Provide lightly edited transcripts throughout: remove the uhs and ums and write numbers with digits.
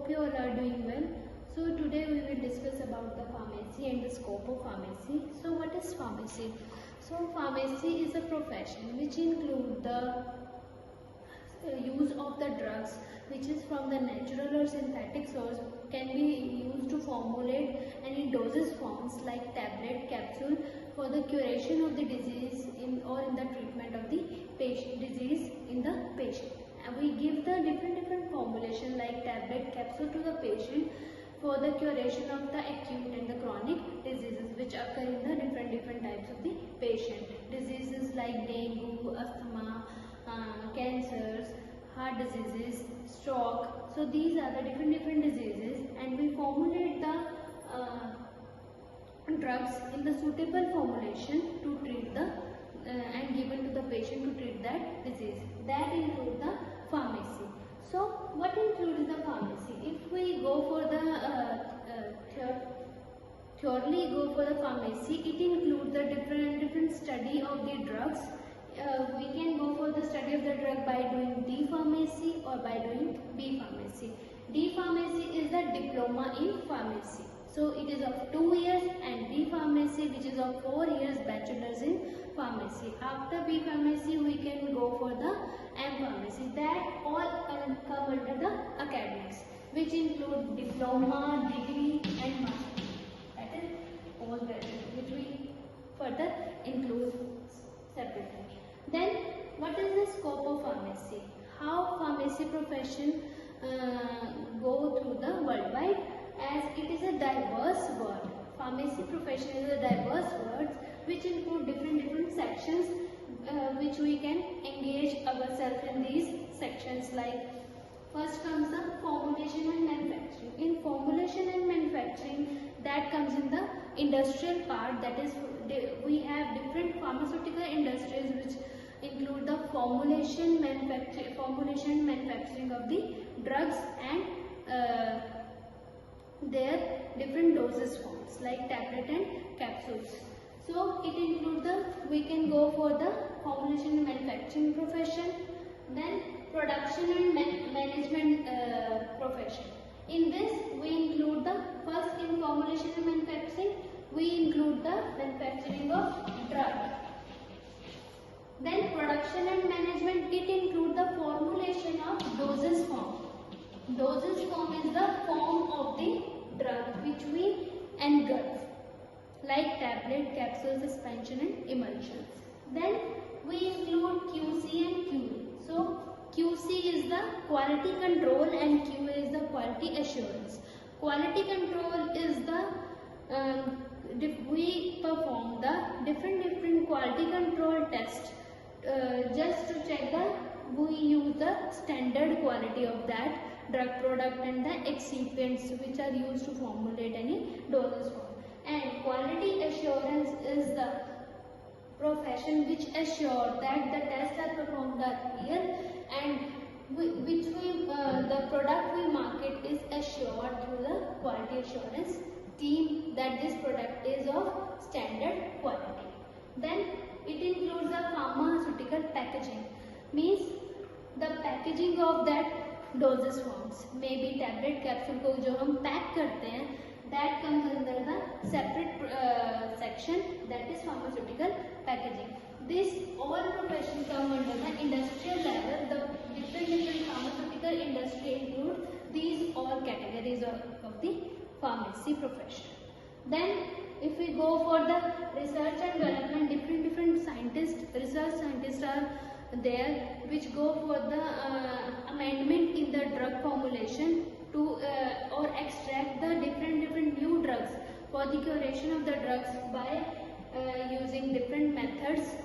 Hope you all are doing well. So today we will discuss about the pharmacy and the scope of pharmacy. So what is pharmacy? So pharmacy is a profession which includes the use of the drugs which is from the natural or synthetic source, can be used to formulate any dosage forms like tablet, capsule for the curation of the disease in the treatment of the patient disease in the patient. And we give the different formulation like tablet, capsule to the patient for the curation of the acute and the chronic diseases which occur in the different types of the patient. Diseases like dengue, asthma, cancers, heart diseases, stroke. So these are the different diseases, and we formulate the drugs in the suitable formulation to treat the and given to the patient to treat that disease. That includes the pharmacy. So what includes the pharmacy? If we go for the theoretically go for the pharmacy, it includes the different study of the drugs. We can go for the study of the drug by doing D pharmacy or by doing B pharmacy. D pharmacy is the diploma in pharmacy. So it is of 2 years, and B pharmacy which is of 4 years bachelor's in pharmacy. After B pharmacy we can go for the M pharmacy. That all come under the academics, which include diploma, degree and master. That is all which we further include separately. Then what is the scope of pharmacy? How pharmacy profession go through the worldwide, as it is a diverse word. Pharmacy profession is a diverse word which include different sections which we can engage ourselves in these sections. Like first comes the formulation and manufacturing. In formulation and manufacturing, that comes in the industrial part. That is, we have different pharmaceutical industries which include the formulation, manufacturing of the drugs and their different dosage forms like tablet and capsules. So it includes we can go for the formulation and manufacturing profession, then production and management profession. In this we include the first, in formulation and manufacturing we include the manufacturing of drug. Then production and management, it includes the formulation of dosage form. Dosage form is the form of the drug which we engulf, like tablet, capsule, suspension and emulsions. Then we include QC and QA. So QC is the quality control and QA is the quality assurance. Quality control is the we perform the different quality control tests just to check we use the standard quality of that drug product and the excipients which are used to formulate any dosage form. And quality assurance is the profession which assure that the tests are performed are real, and the product we market is assured through the quality assurance team that this product is of standard quality. Then it includes the pharmaceutical packaging, means the packaging of that dosage forms, maybe tablet, capsule को जो हम pack करते हैं, that comes under the separate section, that is pharmaceutical packaging. This all profession come under the industrial level. The different pharmaceutical industry include these all categories of the pharmacy profession. Then if we go for the research and development, different research scientists are there which go for the amendment in the drug formulation to or extract the different new drugs for the curation of the drugs by using different methods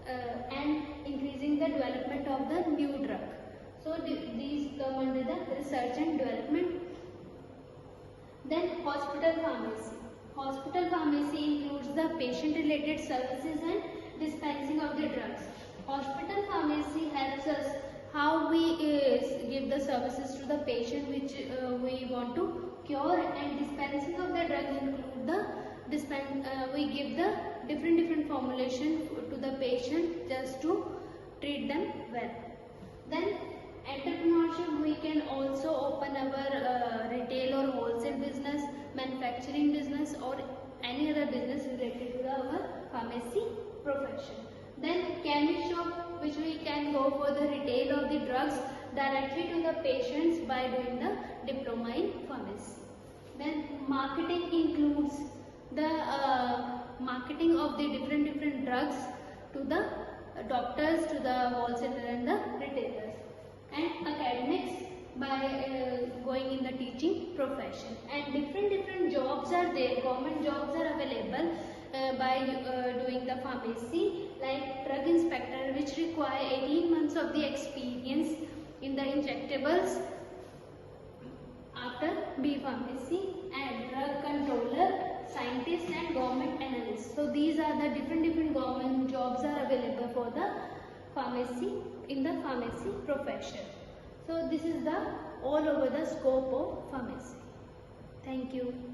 and increasing the development of the new drug. So these come under the research and development. Then hospital pharmacy. Hospital pharmacy includes the patient related services and dispensing of the drugs. Hospital pharmacy helps us how we give the services to the patient which we want to cure, and dispensing of the drugs include the we give the different formulation to the patient just to treat them well. Then Entrepreneurship, we can also open our retail or wholesale business, manufacturing business, or any other business related to our pharmacy profession. Then chemist shop, which we can go for the retail of the drugs directly to the patients by doing the diploma in pharmacy. Then marketing includes the marketing of the different drugs to the doctors, to the wholesaler and the retailers. And academics by going in the teaching profession. And different jobs are there, government jobs are available by doing the pharmacy, like drug inspector, which require 18 months of the experience in the injectables after B pharmacy, and drug controller, scientist and government analyst. So these are the different government jobs are available for the pharmacy, in the pharmacy profession. So this is the all over the scope of pharmacy. Thank you.